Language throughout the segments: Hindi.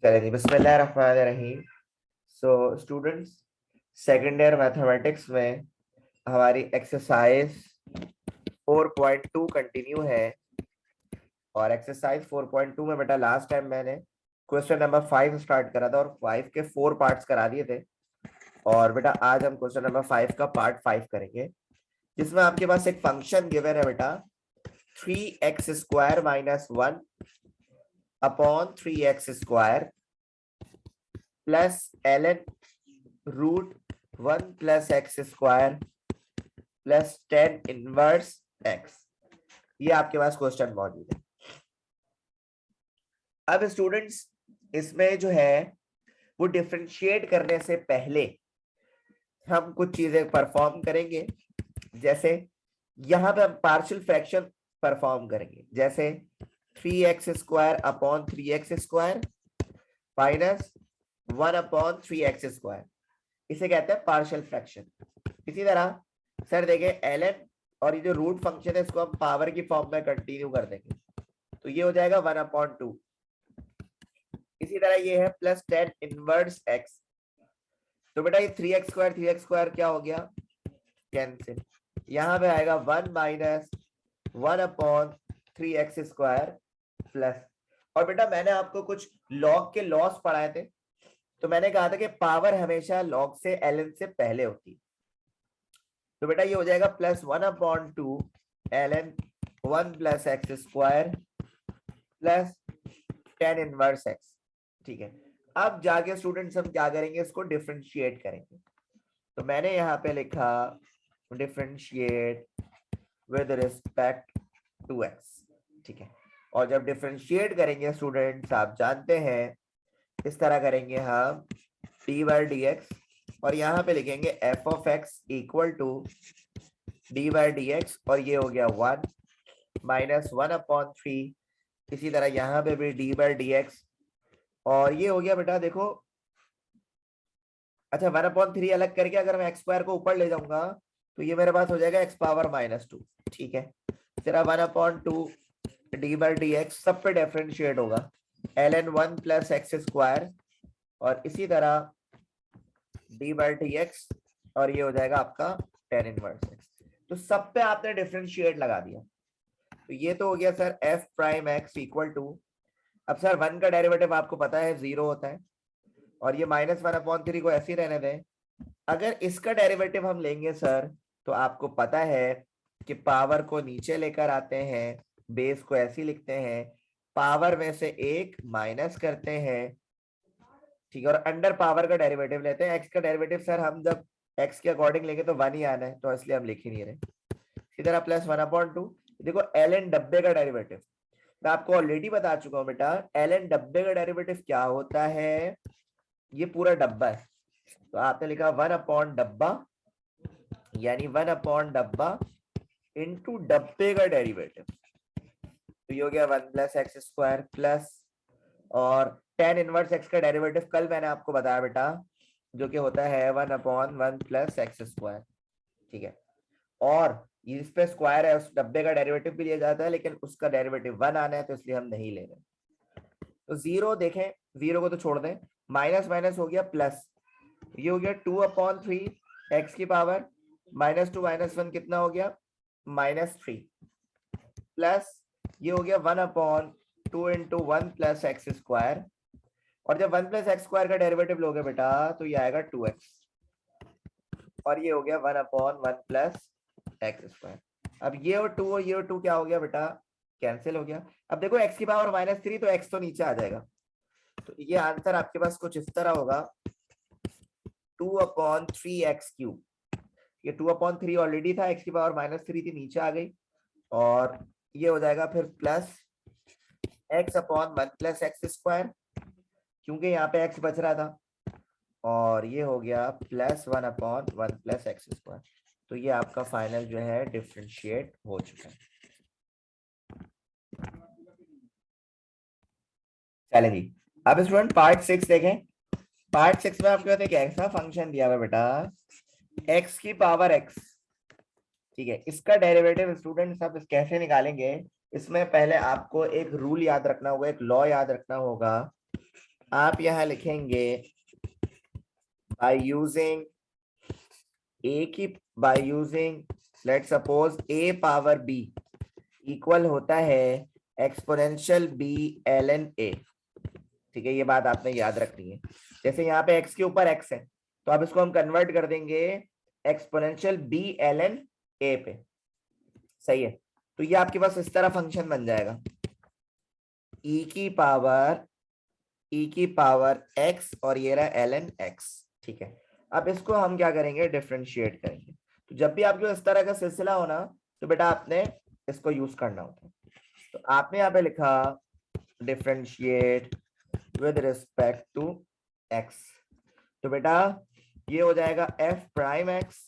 चलिए जी, बिस्मिल्लाहिर्रहमानिर्रहीम। So students, second year mathematics में हमारी एक्सरसाइज 4.2 कंटिन्यू है। और एक्सरसाइज 4.2 में बेटा लास्ट टाइम मैंने क्वेश्चन नंबर 5 स्टार्ट करा था और 5 के 4 पार्ट्स करा दिए थे। और बेटा आज हम क्वेश्चन नंबर 5 का पार्ट 5 करेंगे, जिसमें आपके पास एक फंक्शन गिवन है बेटा 3x² - 1 upon 3x² plus ln √1 + x² plus 10 inverse x। ये आपके पास क्वेश्चन मौजूद है। अब स्टूडेंट्स, इसमें जो है वो डिफरेंशिएट करने से पहले हम कुछ चीजें परफॉर्म करेंगे। जैसे यहां पे हम पार्शियल फ्रैक्शन परफॉर्म करेंगे, जैसे 3x² upon 3x² minus 1 upon 3x²। इसे कहते हैं पार्शियल फ्रैक्शन। इसी तरह सर देखें ln और ये जो रूट फंक्शन है इसको हम पावर की फॉर्म में कंटिन्यू कर देंगे, तो ये हो जाएगा 1/2। इसी तरह ये है प्लस 10 इनवर्स x। तो बेटा ये 3x² क्या हो गया, कैंसिल। यहाँ पे आएगा 1 - 1 अपॉन 3x² प्लस। और बेटा मैंने आपको कुछ लॉग के लॉस पढ़ाए थे, तो मैंने कहा था कि पावर हमेशा लॉग से ln से पहले होती है। तो बेटा ये हो जाएगा plus 1/2 ln 1 + x² plus 10 inverse x। ठीक है, अब जाके स्टूडेंट्स हम क्या करेंगे, इसको डिफरेंशिएट करेंगे। तो मैंने यहाँ पे लिखा differentiate with respect to x। ठीक है, और जब डिफरेंशिएट करेंगे स्टूडेंट्स, आप जानते हैं इस तरह करेंगे हम d/dx, और यहाँ पे लिखेंगे f(x) = d/dx, और ये हो गया 1 - 1/3। इसी तरह यहाँ पे भी d/dx, और ये हो गया बेटा देखो, अच्छा 1/3 अलग करके अगर मैं x² को ऊपर ले जाऊंगा तो ये मेरे पास हो जाएगा x⁻⁻²। ठीक है, सिर्फ 1/2 d/dx सब पे डिफरेंशिएट होगा ln 1 + x², और इसी तरह d/dx, और ये हो जाएगा आपका 10 इनवर्स x। तो सब पे आपने डिफरेंशिएट लगा दिया। तो ये तो हो गया सर f'(x) = अब सर 1 का डेरिवेटिव आपको पता है 0 होता है, और ये -1/3 को ऐसे ही रहने दें। अगर इसका डेरिवेटिव हम लेंगे सर, तो आपको पता है कि पावर को नीचे लेकर आते हैं, बेस को ऐसे ही लिखते हैं, पावर में से एक माइनस करते हैं। ठीक है, और अंडर पावर का डेरिवेटिव लेते हैं। एक्स का डेरिवेटिव सर हम जब एक्स के अकॉर्डिंग लेंगे तो 1 ही आना है, तो इसलिए हम लिख ही नहीं रहे। इसी तरह प्लस 1/2। देखो ln डब्बे का डेरिवेटिव मैं आपको ऑलरेडी बता चुका हूं बेटा, ln डब्बे का डेरिवेटिव क्या होता है, ये पूरा डब्बा है, तो आपने लिखा 1 डब्बा, यानी 1 डब्बा इंटू डब्बे का डेरिवेटिव, तो ये हो गया 1 + x² प्लस, और 10 इनवर्स x का डेरिवेटिव कल मैंने आपको बताया बेटा, जो कि होता है 1/1 + x²। ठीक है, और इस पे स्क्वायर है, उस डब्बे का डेरिवेटिव भी लिया जाता है, लेकिन उसका डेरिवेटिव 1 आना है, तो इसलिए हम नहीं ले रहे। तो 0 देखें, 0 को तो छोड़ दें, माइनस माइनस हो गया प्लस, ये हो गया 2/3 x की पावर -2 - 1 कितना हो गया, -3, प्लस ये हो गया 1/2 × 1 + x², और जब 1 + x² का डेरिवेटिव लोगे बेटा तो ये आएगा 2x, और ये हो गया 1/1 + x²। अब ये और 2 और ये और 2 क्या हो गया बेटा, कैंसिल हो गया। अब देखो x की पावर -3, तो x तो नीचे आ जाएगा, तो ये आंसर आपके पास कुछ इस तरह होगा 2/3x³। ये 2/3 ऑलरेडी था, x की पावर -3 थी, नीचे आ गई, और ये हो जाएगा फिर प्लस x/1 + x², क्योंकि यहाँ पे x बच रहा था, और ये हो गया प्लस 1/1 + x²। तो ये आपका फाइनल जो है डिफरेंशिएट हो चुका है। चले जी, अब स्टूडेंट पार्ट 6 देखें। पार्ट 6 में आपके पास एक ऐसा फंक्शन दिया हुआ बेटा x की पावर x। ठीक है, इसका डेरिवेटिव स्टूडेंट्स आप कैसे निकालेंगे, इसमें पहले आपको एक रूल याद रखना होगा, एक लॉ याद रखना होगा आप यहां लिखेंगे बाय यूजिंग ए की, by using let suppose a power b equal होता है exponential b l n a. ठीक है, ये बात आपने याद रखनी है। जैसे यहाँ पे x के ऊपर x है, तो अब इसको हम कन्वर्ट कर देंगे exponential b l n a पे। सही है, तो ये आपके पास इस तरह फंक्शन बन जाएगा e की पावर x और ये रहा एल एन एक्स। ठीक है, अब इसको हम क्या करेंगे, डिफरेंशिएट करेंगे। तो जब भी आपके इस तरह का सिलसिला हो ना, तो बेटा आपने इसको यूज करना होता है। तो आपने यहाँ पे लिखा differentiate with respect to x। तो बेटा ये हो जाएगा f प्राइम x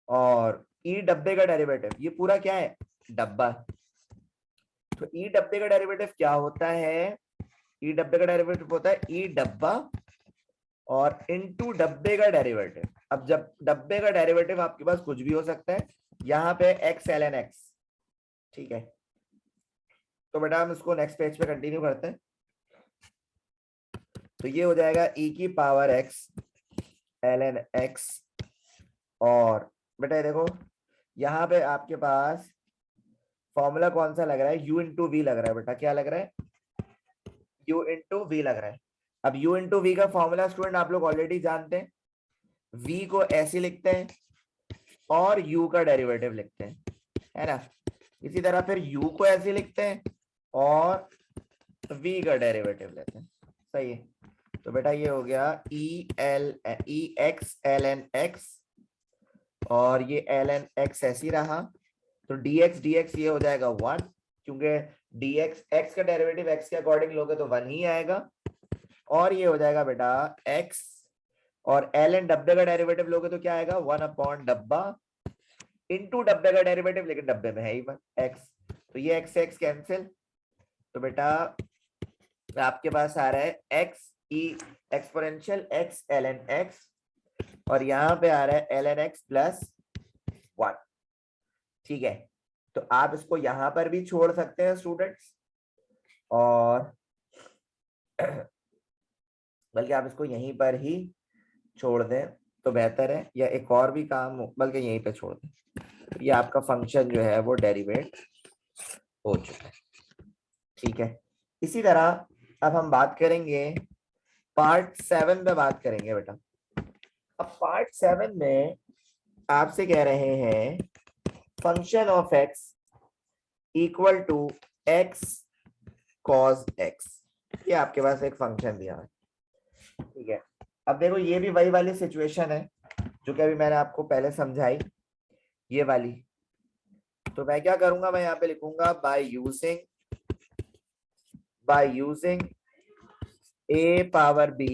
और e डब्बे का डेरिवेटिव, ये पूरा क्या है, डब्बा। तो e डब्बे का डेरिवेटिव क्या होता है, e डब्बे का डेरिवेटिव होता है e डब्बा और इनटू डब्बे का डेरिवेटिव। अब जब डब्बे का डेरिवेटिव आपके पास कुछ भी हो सकता है, यहाँ पे x ln x। ठीक है, तो बेटा हम इसको नेक्स्ट पेज पे कंटिन्यू करते हैं। तो ये हो जाएगा e की पावर x ln x और बेटा ये देखो यहाँ पे आपके पास फॉर्मूला कौन सा लग रहा है, u इंटू वी लग रहा है। बेटा क्या लग रहा है, u इंटू वी लग रहा है। अब u इंटू वी का फॉर्मूला स्टूडेंट आप लोग ऑलरेडी जानते हैं, v को ऐसे लिखते हैं और u का डेरिवेटिव लिखते हैं, है ना। इसी तरह फिर u को ऐसे लिखते हैं और v का डेरिवेटिव लेते हैं। सही है, तो बेटा ये हो गया e x ln x और ये ln x ऐसी रहा, तो dx ये हो जाएगा 1, क्योंकि dx x का डेरिवेटिव x के अकॉर्डिंग लोगे तो 1 ही आएगा। और ये हो जाएगा बेटा x और ln डब्बे का डेरिवेटिव लोगे तो क्या आएगा, 1 अपॉन डब्बा इनटू डब्बे का डेरिवेटिव, लेकिन डब्बे में है ही x, तो ये x कैंसिल। तो बेटा आपके पास आ रहा है x e exponential x ln x और यहाँ पे आ रहा है ln x प्लस 1। ठीक है, तो आप इसको यहां पर भी छोड़ सकते हैं स्टूडेंट्स, और बल्कि आप इसको यहीं पर ही छोड़ दें तो बेहतर है, या एक और भी काम बल्कि यहीं पे छोड़ दें। ये आपका फंक्शन जो है वो डेरिवेट हो चुका है। ठीक है, इसी तरह अब हम बात करेंगे पार्ट 7 में, बात करेंगे बेटा। अब पार्ट 7 में आपसे कह रहे हैं function of x equal to x cos x। ये आपके पास एक फंक्शन दिया है। ठीक है, अब देखो ये भी वही वाली सिचुएशन है जो कि अभी मैंने आपको पहले समझाई, ये वाली। तो मैं क्या करूंगा, मैं यहाँ पे लिखूंगा by using a power b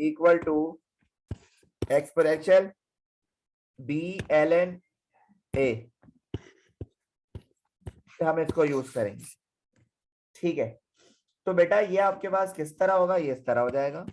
equal to exponential b ln a, हम इसको यूज करेंगे। ठीक है, तो बेटा ये आपके पास किस तरह होगा, ये इस तरह हो जाएगा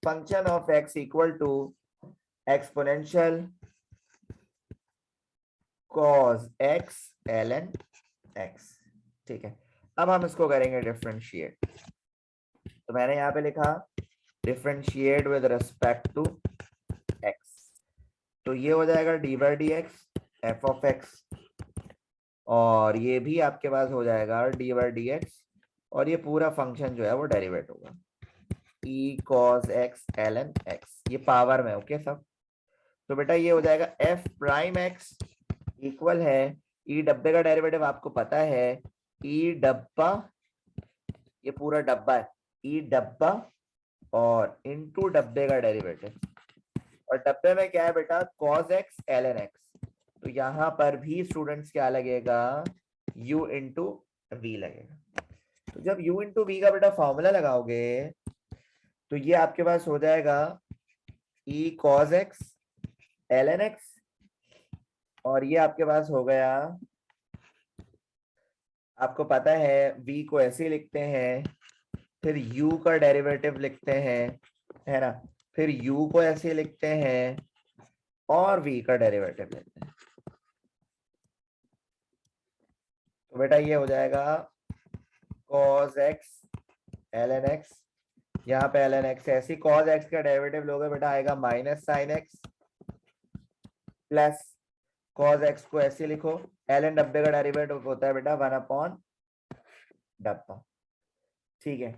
function of x equal to exponential cos x ln x। ठीक है, अब हम इसको करेंगे डिफरेंशिएट। तो मैंने यहाँ पे लिखा differentiate with respect to x, तो ये हो जाएगा d by d x f of x और ये भी आपके पास हो जाएगा डी बाई डी एक्स और ये पूरा फंक्शन जो है वो डेरिवेट होगा e cos x ln x, ये पावर में। ओके सब, तो बेटा ये हो जाएगा f प्राइम x इक्वल है e डब्बे का डेरिवेटिव आपको पता है e डब्बा, ये पूरा डब्बा है e डब्बा और इनटू डब्बे का डेरिवेटिव, और डब्बे में क्या है बेटा cos x ln x। तो यहाँ पर भी स्टूडेंट्स क्या लगेगा, u इंटू वी लगेगा। तो जब u इंटू वी का बेटा फॉर्मूला लगाओगे तो ये आपके पास हो जाएगा e cos x ln x और ये आपके पास हो गया, आपको पता है v को ऐसे लिखते हैं, फिर u का डेरिवेटिव लिखते हैं, है ना, फिर u को ऐसे लिखते हैं और v का डेरिवेटिव लेते हैं। तो बेटा ये हो जाएगा cos x l n x, यहाँ पे एल एन एक्स, ऐसी कॉज एक्स का डेरिवेटिव लोगे बेटा आएगा minus sine x plus cos x को ऐसे लिखो, एल एन डब्बे का डेरिवेटिव होता है बेटा 1 अपॉन डब्बा। ठीक है,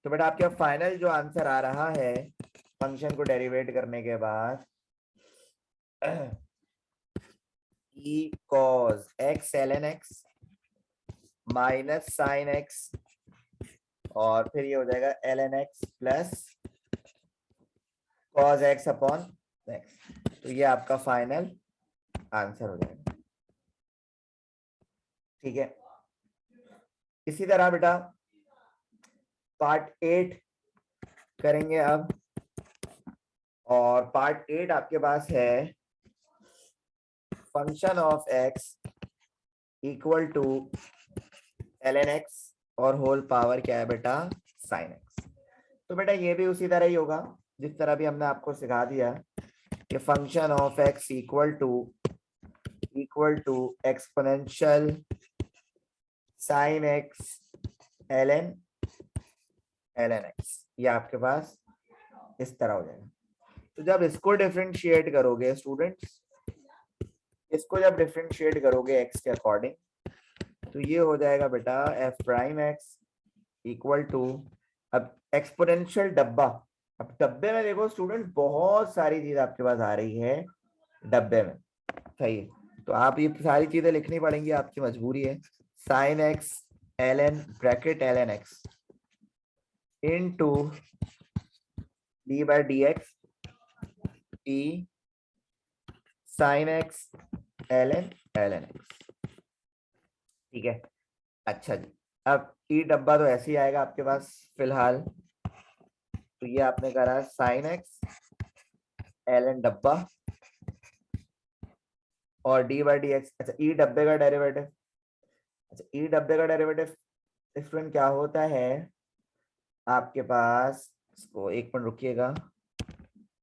तो बेटा आपका फाइनल जो आंसर आ रहा है फंक्शन को डेरिवेट करने के बाद e cos x ln x minus sine x और फिर ये हो जाएगा ln x plus cos x upon x। तो ये आपका फाइनल आंसर हो जाएगा। ठीक है, इसी तरह बेटा पार्ट 8 करेंगे अब, और पार्ट 8 आपके पास है function of x equal to ln x और होल पावर क्या है बेटा sin x। तो बेटा ये भी उसी तरह ही होगा जिस तरह भी हमने आपको सिखा दिया कि function of x equal to exponential sin x ln x, ये आपके पास इस तरह हो जाएगा। तो जब इसको डिफरेंशिएट करोगे स्टूडेंट्स, इसको जब डिफरेंशिएट करोगे x के अकॉर्डिंग, तो ये हो जाएगा बेटा f prime x equal to, अब एक्सपोनेंशियल डब्बा, अब डब्बे में देखो स्टूडेंट बहुत सारी चीज आपके पास आ रही है डब्बे में, सही है, तो आप ये सारी चीजें लिखनी पड़ेंगी, आपकी मजबूरी है। Sine x l n bracket l n x into d by d x t sine x l n x. ठीक है, अच्छा जी, अब ई डब्बा तो ऐसे ही आएगा आपके पास फिलहाल, तो ये आपने करा साइन एक्स एल एन डब्बा और डी बाई डी एक्स। अच्छा ई डब्बे का डेरिवेटिव, अच्छा ई डब्बे का डेरिवेटिव स्टूडेंट क्या होता है आपके पास, इसको एक मिनट रुकिएगा,